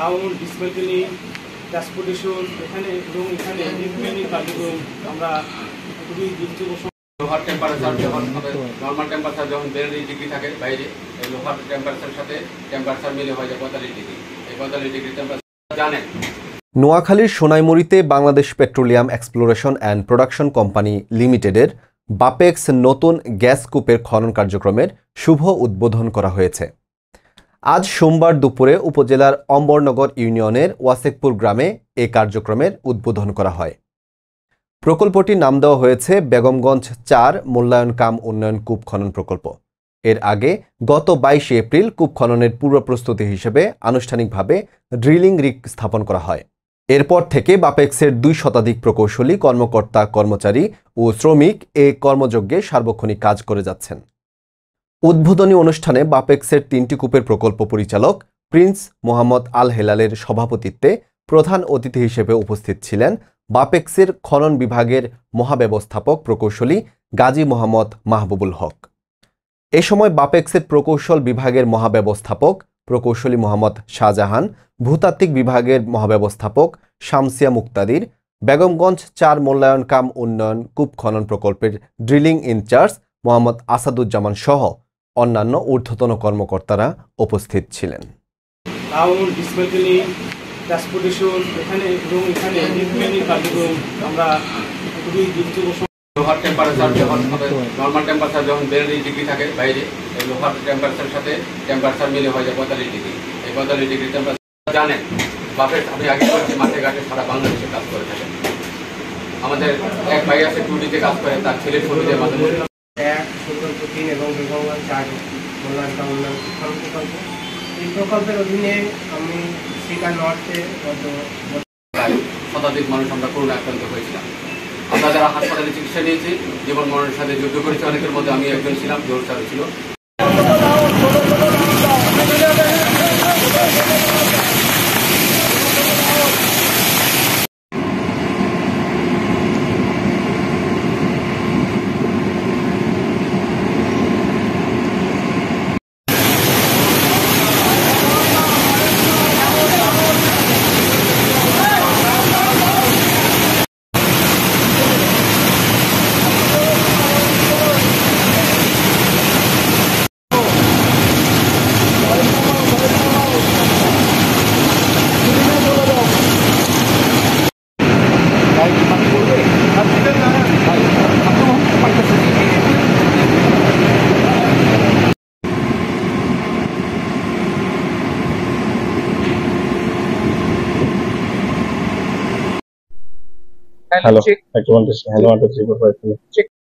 Sound, display cleaning, transportation এখানে এবং এখানে বিভিন্ন কার্যক্রম আমরা খুবই গুরুত্বপূর্ণ। লোহার টেম্পারেচার যখন হবে নর্মাল টেম্পারেচার যখন 42 ডিগ্রি থাকে বাইরে, এই লোহার টেম্পারেচারের সাথে টেম্পারেচার মিলে হয় 45 ডিগ্রি। এই 45 ডিগ্রি টেম্পারেচার জানেন। নোয়াখালীর সোনাইমুড়িতে Bangladesh petroleum exploration and production company লিমিটেডের বাপেক্স নতুন গ্যাস কূপের খনন কার্যক্রমের শুভ উদ্বোধন করা হয়েছে। আজ সোমবার দুপুরে উপজেলার অম্বরনগর ইউনিয়নের ওয়াসেকপুর গ্রামে এ কার্যক্রমের উদ্বোধন করা হয়। প্রকল্পটির নাম দেওয়া হয়েছে বেগমগঞ্জ ৪ মূল্যায়ন কাম উন্নয়ন কূপ খনন প্রকল্প। এর আগে গত 22 এপ্রিল কূপ খননের পূর্ব প্রস্তুতি হিসেবে আনুষ্ঠানিকভাবে ড্রিলিং রিগ স্থাপন করা হয়। এরপর থেকে বাপেক্সের 2 শতাধিক প্রকৌশলী, কর্মকর্তা, কর্মচারী ও শ্রমিক এ কর্মযজ্ঞে সার্বক্ষণিক কাজ করে যাচ্ছেন। উদ্বোধনী অনুষ্ঠানে বাপেক্সের 3টি কূপের প্রকল্প পরিচালক প্রিন্স মোহাম্মদ আল হেলালের সভাপতিত্বে প্রধান অতিথি হিসেবে উপস্থিত ছিলেন বাপেক্সের খনন বিভাগের মহাব্যবস্থাপক প্রকৌশলী গাজী মোহাম্মদ মাহবুবুল হক। এ সময় বাপেক্সের প্রকৌশল বিভাগের মহাব্যবস্থাপক প্রকৌশলী মোহাম্মদ শাহজাহান, ভূতাত্ত্বিক বিভাগের মহাব্যবস্থাপক শামসিয়া মুক্তাদির, বেগমগঞ্জ ৪ মূল্যায়ন কাম উন্নয়ন কূপ খনন প্রকল্পের ড্রিলিং ইনচার্জ মোহাম্মদ আসাদুজ্জামান সহ অন্যান্য ঊর্ধ্বতন কর্মকর্তারা উপস্থিত ছিলেন। সাউন্ড, ডিসপ্লে ক্লিনিং, ট্রান্সপোর্টেশন এখানে এবং এখানে বিভিন্ন কার্যক্রম আমরা খুবই গুরুত্বপূর্ণ। লোহার টেম্পারেচার যখন হবে নর্মাল টেম্পারেচার যখন 42 ডিগ্রি থাকে বাইরে, এই লোহার টেম্পারেচারের সাথে টেম্পারেচার মিলে হয় 45 ডিগ্রি। এই 45 ডিগ্রি টেম্পারেচার জানেন। বাপের আমি আগে বলছি মাঠে ঘাটে সারা বাংলাদেশে কাজ করে থাকেন। আমাদের এক ভাই আছে 2ডিতে কাজ করে, তার ছেলের ছবিদের মাধ্যমে প্রকল্প 3 এবং বেগমগঞ্জ 4 মূল্যায়ন কাম উন্নয়ন কূপ প্রকল্প। এই প্রকল্পের অধীনে আমি শিকা নর্থে প্রায় শতাধিক মানুষ আমরা করোনা আক্রান্ত হয়েছিলাম। আমরা যারা হাসপাতালে চিকিৎসা নিয়েছি, জীবন মরণের সাথে যুদ্ধ করেছি, অনেকের মধ্যে আমি একজন ছিলাম, জোর ছিল। Hello, I want to say hello to 345.